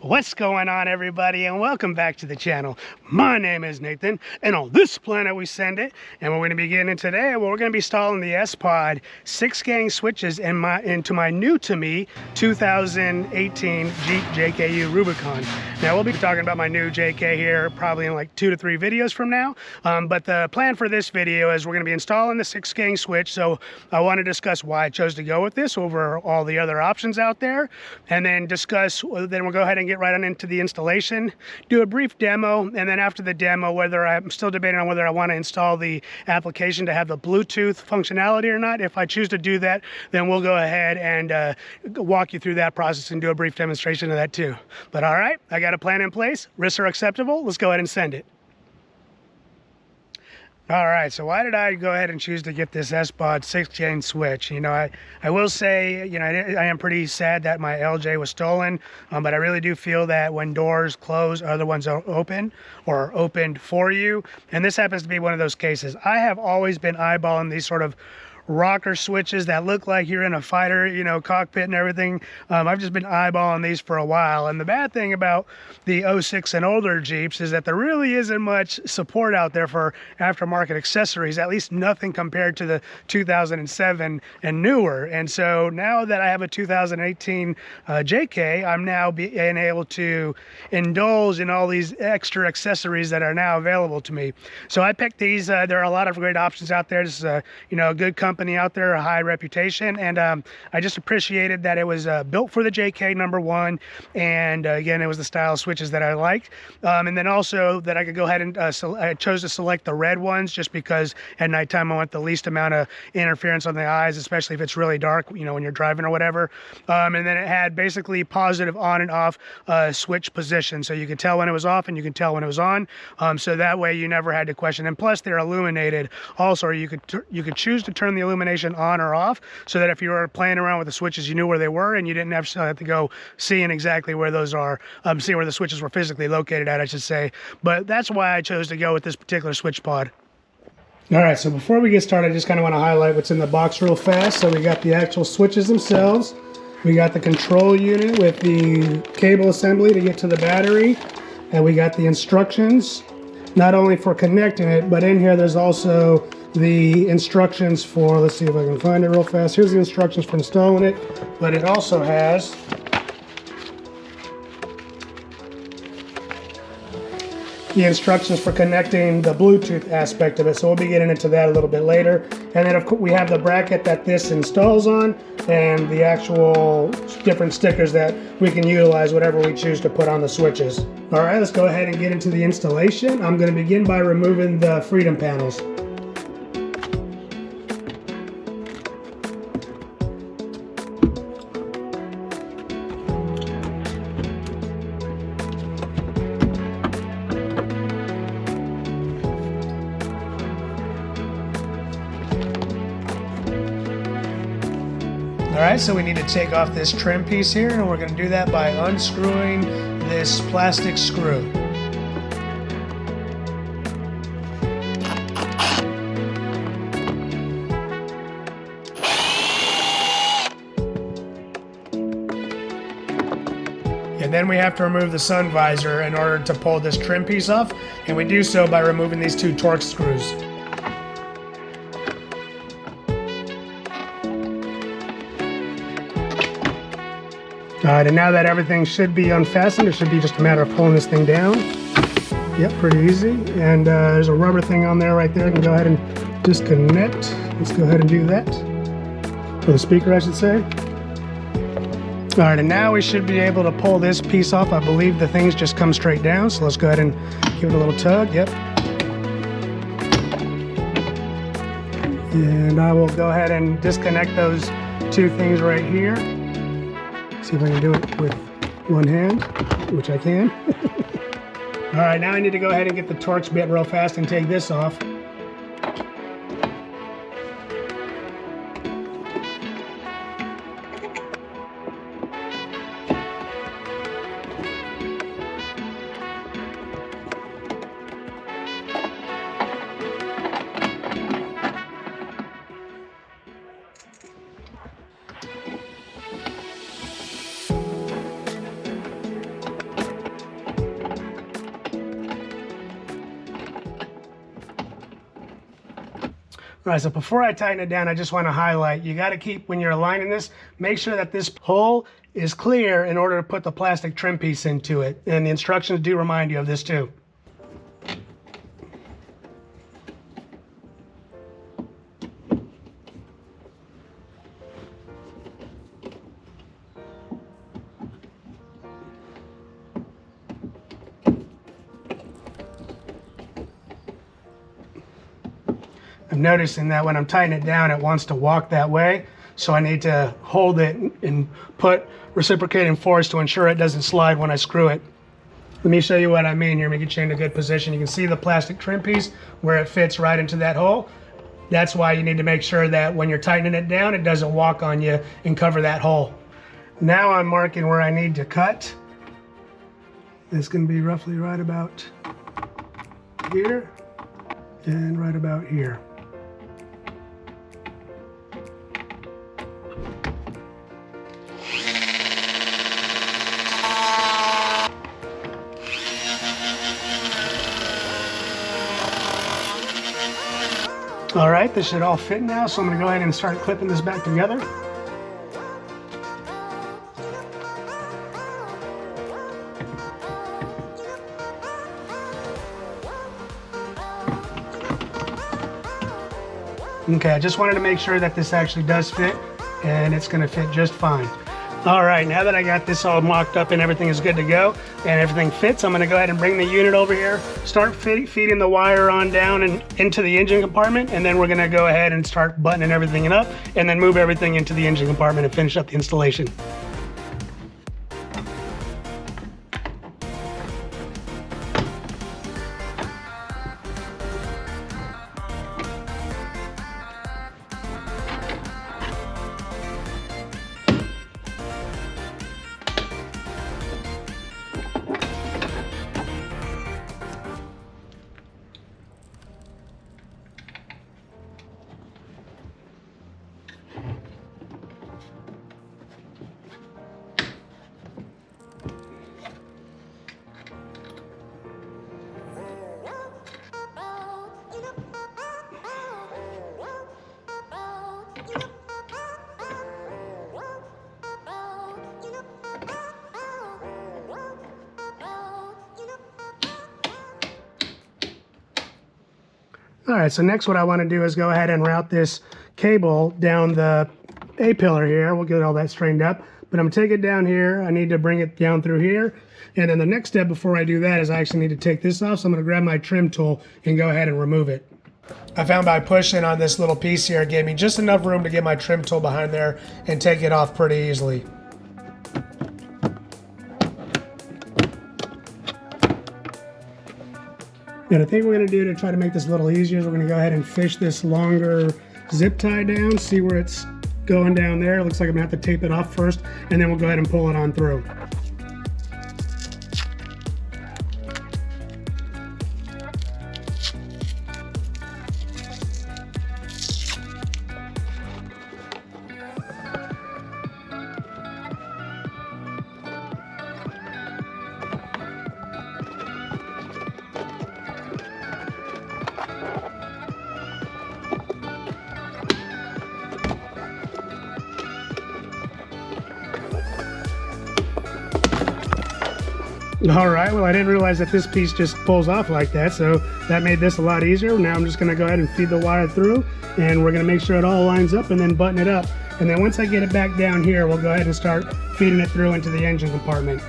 What's going on, everybody, and welcome back to the channel. My name is Nathan, and on this planet we send it. And we're going to be getting in today, we're going to be installing the sPOD 6-gang switches into my new to me 2018 Jeep JKU Rubicon. Now we'll be talking about my new JK here probably in like 2 to 3 videos from now. But the plan for this video is we're going to be installing the 6-gang switch. So I want to discuss why I chose to go with this over all the other options out there, and then then we'll go ahead and get right on into the installation, do a brief demo, and then after the demo, whether I'm still debating on whether I want to install the application to have the Bluetooth functionality or not. If I choose to do that, then we'll go ahead and walk you through that process and do a brief demonstration of that too. But all right, I got a plan in place. Risks are acceptable. Let's go ahead and send it. All right, so why did I go ahead and choose to get this sPOD 6-gang switch? You know, I will say, you know, I am pretty sad that my LJ was stolen, but I really do feel that when doors close, other ones are open or opened for you. And this happens to be one of those cases. I have always been eyeballing these sort of rocker switches that look like you're in a fighter, you know, cockpit and everything. I've just been eyeballing these for a while. And the bad thing about the 06 and older Jeeps is that there really isn't much support out there for aftermarket accessories, at least nothing compared to the 2007 and newer. And so now that I have a 2018 JK, I'm now being able to indulge in all these extra accessories that are now available to me. So I picked these. There are a lot of great options out there. This is you know, a good company out there, a high reputation, and I just appreciated that it was built for the JK, number one, and again, it was the style of switches that I liked, and then also that I could go ahead and I chose to select the red ones just because at nighttime I want the least amount of interference on the eyes, especially if it's really dark, you know, when you're driving or whatever. And then it had basically positive on and off switch position, so you could tell when it was off and you can tell when it was on, so that way you never had to question. And plus they're illuminated also. You could choose to turn the illumination on or off, so that if you were playing around with the switches, you knew where they were and you didn't have to go seeing exactly where those are, see where the switches were physically located at, I should say. But that's why I chose to go with this particular switch pod. All right, so before we get started, I just kind of want to highlight what's in the box real fast. So we got the actual switches themselves. We got the control unit with the cable assembly to get to the battery. And we got the instructions, not only for connecting it, but in here there's also the instructions for, let's see if I can find it real fast. Here's the instructions for installing it, but it also has the instructions for connecting the Bluetooth aspect of it. So we'll be getting into that a little bit later. And then of course we have the bracket that this installs on and the actual different stickers that we can utilize whatever we choose to put on the switches. All right, let's go ahead and get into the installation. I'm going to begin by removing the freedom panels. Alright, so we need to take off this trim piece here, and we're going to do that by unscrewing this plastic screw. And then we have to remove the sun visor in order to pull this trim piece off, and we do so by removing these 2 Torx screws. Alright, and now that everything should be unfastened, it should be just a matter of pulling this thing down. Yep, pretty easy. And there's a rubber thing on there right there. I can go ahead and disconnect. Let's go ahead and do that. For the speaker, I should say. Alright, and now we should be able to pull this piece off. I believe the things just come straight down, so let's go ahead and give it a little tug. Yep. And I will go ahead and disconnect those 2 things right here. See if I can do it with one hand, which I can. All right, now I need to go ahead and get the Torx bit real fast and take this off. All right, so before I tighten it down, I just want to highlight, you got to keep, when you're aligning this, make sure that this hole is clear in order to put the plastic trim piece into it. And the instructions do remind you of this too. I'm noticing that when I'm tightening it down, it wants to walk that way. So I need to hold it and put reciprocating force to ensure it doesn't slide when I screw it. Let me show you what I mean here, make it in a good position. You can see the plastic trim piece where it fits right into that hole. That's why you need to make sure that when you're tightening it down, it doesn't walk on you and cover that hole. Now I'm marking where I need to cut. It's going to be roughly right about here and right about here. All right, this should all fit now, so I'm going to go ahead and start clipping this back together. Okay, I just wanted to make sure that this actually does fit, and it's going to fit just fine. All right, now that I got this all mocked up and everything is good to go and everything fits, I'm going to go ahead and bring the unit over here, start feeding the wire on down and into the engine compartment, and then we're going to go ahead and start buttoning everything up and then move everything into the engine compartment and finish up the installation. All right, so next what I want to do is go ahead and route this cable down the A-pillar here. We'll get all that straightened up, but I'm going to take it down here. I need to bring it down through here. And then the next step before I do that is I actually need to take this off. So I'm going to grab my trim tool and go ahead and remove it. I found by pushing on this little piece here, it gave me just enough room to get my trim tool behind there and take it off pretty easily. And I think we're going to do to try to make this a little easier is we're going to go ahead and fish this longer zip tie down, see where it's going down there. It looks like I'm going to have to tape it off first, and then we'll go ahead and pull it on through. All right, well, I didn't realize that this piece just pulls off like that, so that made this a lot easier. Now I'm just going to go ahead and feed the wire through, and we're going to make sure it all lines up and then button it up. And then once I get it back down here, we'll go ahead and start feeding it through into the engine compartment.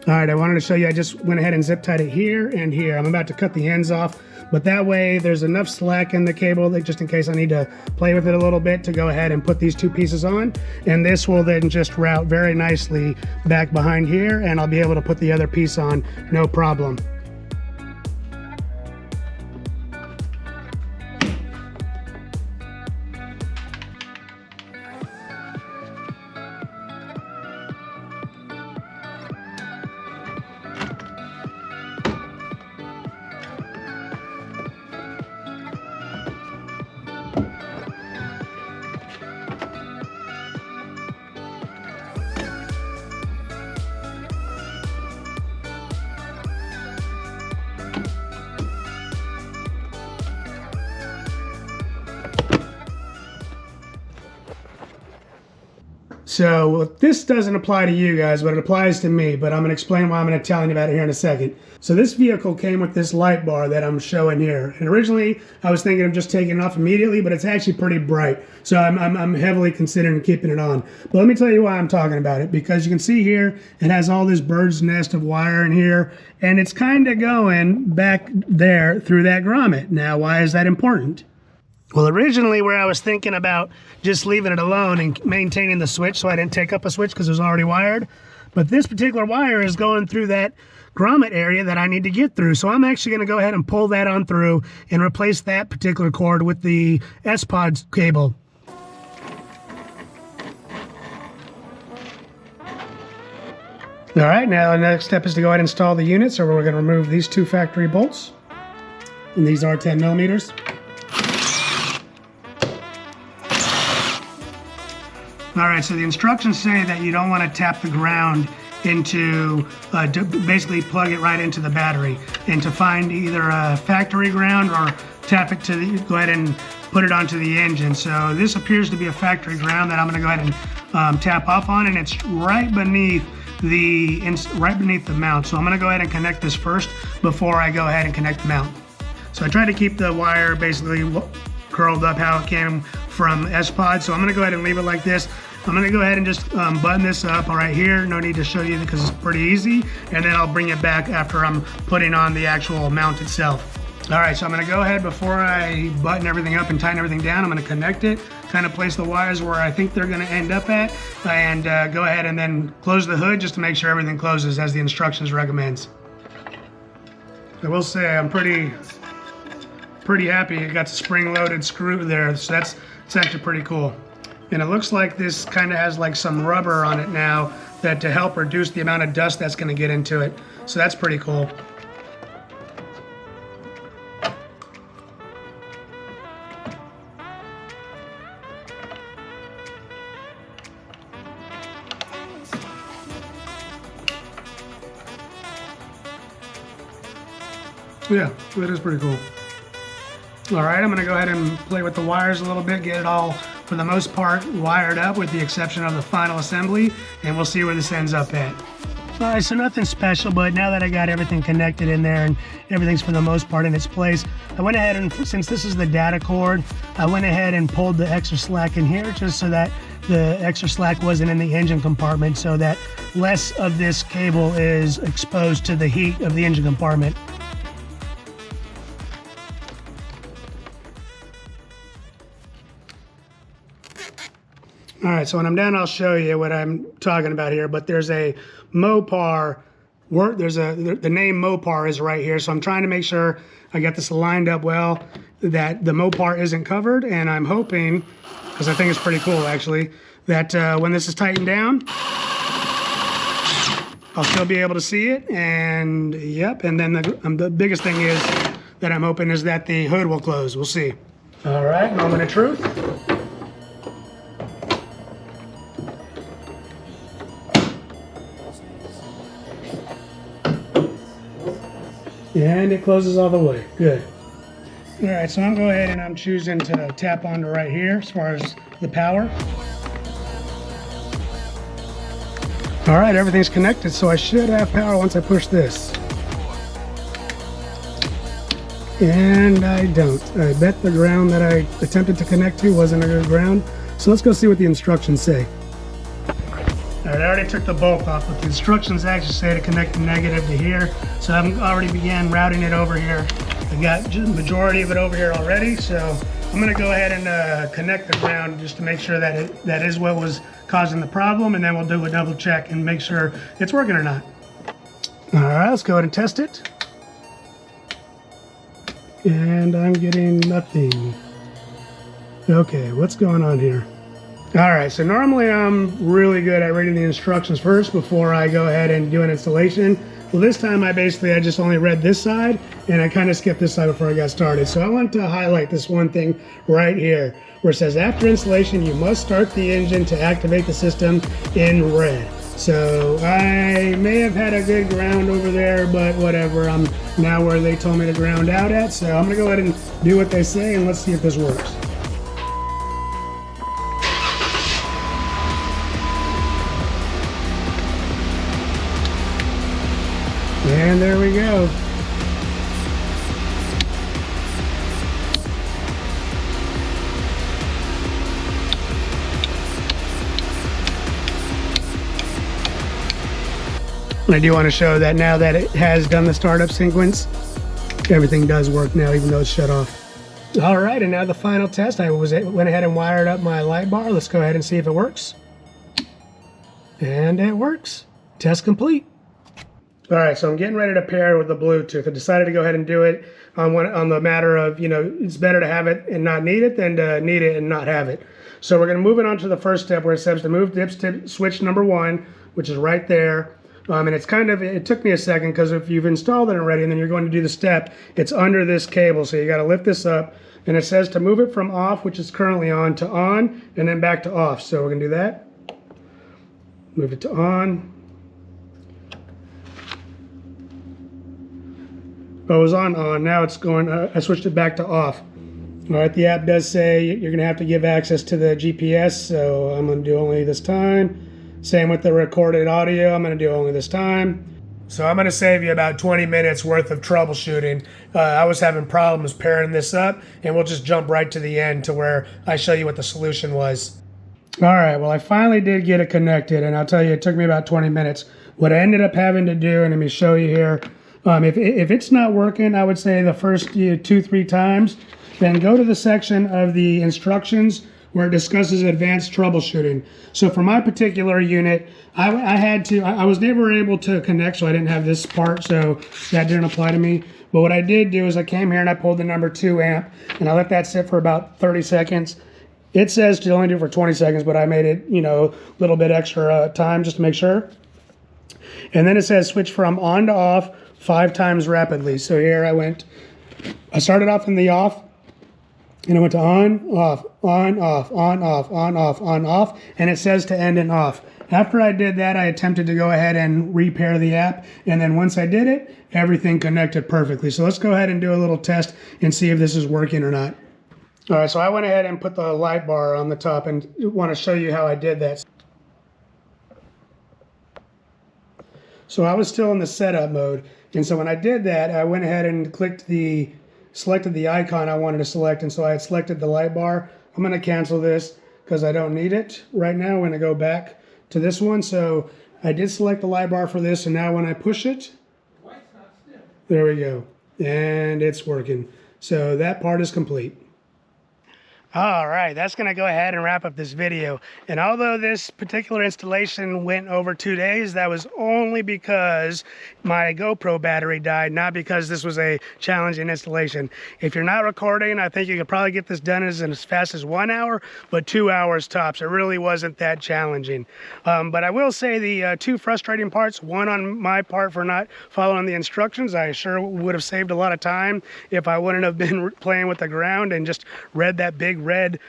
All right, I wanted to show you, I just went ahead and zip tied it here and here. I'm about to cut the ends off, but that way there's enough slack in the cable that just in case I need to play with it a little bit to go ahead and put these two pieces on. And this will then just route very nicely back behind here, and I'll be able to put the other piece on, no problem. So this doesn't apply to you guys, but it applies to me, but I'm going to explain why I'm going to tell you about it here in a second. So this vehicle came with this light bar that I'm showing here. And originally I was thinking of just taking it off immediately, but it's actually pretty bright. So I'm heavily considering keeping it on. But let me tell you why I'm talking about it, because you can see here, it has all this bird's nest of wire in here, and it's kind of going back there through that grommet. Now, why is that important? Well, originally where I was thinking about just leaving it alone and maintaining the switch so I didn't take up a switch because it was already wired. But this particular wire is going through that grommet area that I need to get through. So I'm actually going to go ahead and pull that on through and replace that particular cord with the sPOD cable. All right, now the next step is to go ahead and install the unit. So we're going to remove these 2 factory bolts. And these are 10 millimeters. All right, so the instructions say that you don't want to tap the ground into, basically plug it right into the battery, and to find either a factory ground or tap it to go ahead and put it onto the engine. So this appears to be a factory ground that I'm going to go ahead and tap off on, and it's right beneath the mount. So I'm going to go ahead and connect this first before I go ahead and connect the mount. So I try to keep the wire basically curled up how it can from sPOD. So I'm going to go ahead and leave it like this. I'm going to go ahead and just button this up right here. No need to show you because it's pretty easy. And then I'll bring it back after I'm putting on the actual mount itself. All right, so I'm going to go ahead before I button everything up and tighten everything down. I'm going to connect it, kind of place the wires where I think they're going to end up at, and go ahead and then close the hood just to make sure everything closes as the instructions recommends. I will say I'm pretty happy it got the spring-loaded screw there, so it's actually pretty cool. And it looks like this kind of has like some rubber on it now that to help reduce the amount of dust that's going to get into it. So that's pretty cool. Yeah, it is pretty cool. All right, I'm going to go ahead and play with the wires a little bit, get it all, for the most part, wired up with the exception of the final assembly, and we'll see where this ends up at. All right, so nothing special, but now that I got everything connected in there and everything's for the most part in its place, I went ahead and, since this is the data cord, I went ahead and pulled the extra slack in here just so that the extra slack wasn't in the engine compartment, so that less of this cable is exposed to the heat of the engine compartment. All right, so when I'm done, I'll show you what I'm talking about here, but there's a Mopar, the name Mopar is right here, so I'm trying to make sure I got this lined up well, that the Mopar isn't covered, and I'm hoping, because I think it's pretty cool actually, that when this is tightened down, I'll still be able to see it, and yep, and then the biggest thing is that I'm hoping is that the hood will close. We'll see. All right, moment of truth. And it closes all the way. Good. All right, so I'm going ahead and I'm choosing to tap onto right here as far as the power. All right, everything's connected, so I should have power once I push this. And I don't. I bet the ground that I attempted to connect to wasn't a good ground. So let's go see what the instructions say. All right, I already took the bolt off, but the instructions actually say to connect the negative to here. So I've already began routing it over here. I got the majority of it over here already, so I'm gonna go ahead and connect the ground just to make sure that that is what was causing the problem, and then we'll do a double check and make sure it's working or not. All right, let's go ahead and test it. And I'm getting nothing. Okay, what's going on here? All right, so normally I'm really good at reading the instructions first before I go ahead and do an installation. Well, this time I just only read this side, and I kind of skipped this side before I got started. So I want to highlight this one thing right here, where it says after installation, you must start the engine to activate the system in red. So I may have had a good ground over there, but whatever. I'm now where they told me to ground out at. So I'm gonna go ahead and do what they say, and let's see if this works. And there we go. I do want to show that now that it has done the startup sequence, everything does work now, even though it's shut off. All right, and now the final test. I went ahead and wired up my light bar. Let's go ahead and see if it works. And it works. Test complete. All right, so I'm getting ready to pair it with the Bluetooth. I decided to go ahead and do it on the matter of, you know, it's better to have it and not need it than to need it and not have it. So we're going to move it on to the first step where it says to move dipstick switch number 1, which is right there. And it's kind of, it took me a second because if you've installed it already and then you're going to do the step, it's under this cable. So you got to lift this up, and it says to move it from off, which is currently on, to on, and then back to off. So we're going to do that. Move it to on. Oh, it was on. Now it's going, I switched it back to off. All right, the app does say you're going to have to give access to the GPS, so I'm going to do only this time. Same with the recorded audio, I'm going to do only this time. So I'm going to save you about 20 minutes worth of troubleshooting. I was having problems pairing this up, and we'll just jump right to the end to where I show you what the solution was. All right, well, I finally did get it connected, and I'll tell you, it took me about 20 minutes. What I ended up having to do, and let me show you here, if it's not working, I would say the first 2-3 times, then go to the section of the instructions where it discusses advanced troubleshooting. So for my particular unit, I was never able to connect, so I didn't have this part, so that didn't apply to me. But what I did do is I came here and I pulled the number 2 amp, and I let that sit for about 30 seconds. It says to only do it for 20 seconds, but I made it, you know, a little bit extra time just to make sure. And then it says switch from on to off 5 times rapidly. So here I started off in the off, and I went to on, off, on, off, on, off, on, off, on, off, and it says to end in off. After I did that, I attempted to go ahead and repair the app, and then once I did it, everything connected perfectly. So let's go ahead and do a little test and see if this is working or not. All right, so I went ahead and put the light bar on the top and want to show you how I did that. So I was still in the setup mode, and so when I did that, I went ahead and selected the icon I wanted to select, and so I had selected the light bar. I'm going to cancel this because I don't need it right now. I'm going to go back to this one. So I did select the light bar for this, and now when I push it, there we go, and it's working. So that part is complete. All right, that's going to go ahead and wrap up this video. And although this particular installation went over 2 days, that was only because my GoPro battery died, not because this was a challenging installation. If you're not recording, I think you could probably get this done as fast as 1 hour, but 2 hours tops. It really wasn't that challenging. But I will say the 2 frustrating parts, one on my part for not following the instructions. I sure would have saved a lot of time if I wouldn't have been playing with the ground and just read that big red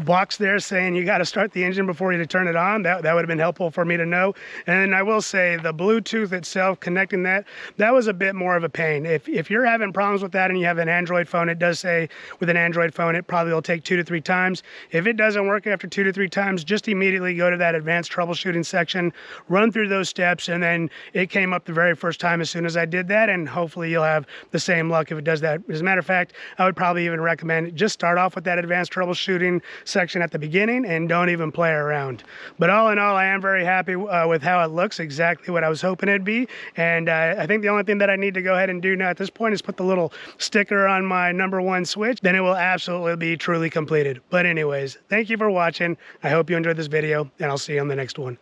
box there saying you got to start the engine before you turn it on. That would have been helpful for me to know. And then I will say the Bluetooth itself, connecting that was a bit more of a pain. If you're having problems with that and you have an Android phone, it does say with an Android phone it probably will take 2 to 3 times. If it doesn't work after 2 to 3 times, just immediately go to that advanced troubleshooting section, run through those steps, and then it came up the very first time as soon as I did that, and hopefully you'll have the same luck if it does that. As a matter of fact, I would probably even recommend just start off with that advanced troubleshooting section at the beginning and don't even play around. But all in all, I am very happy with how it looks, exactly what I was hoping it'd be. And I think the only thing that I need to go ahead and do now at this point is put the little sticker on my number 1 switch. Then it will absolutely be truly completed. But anyways, thank you for watching. I hope you enjoyed this video, and I'll see you on the next one.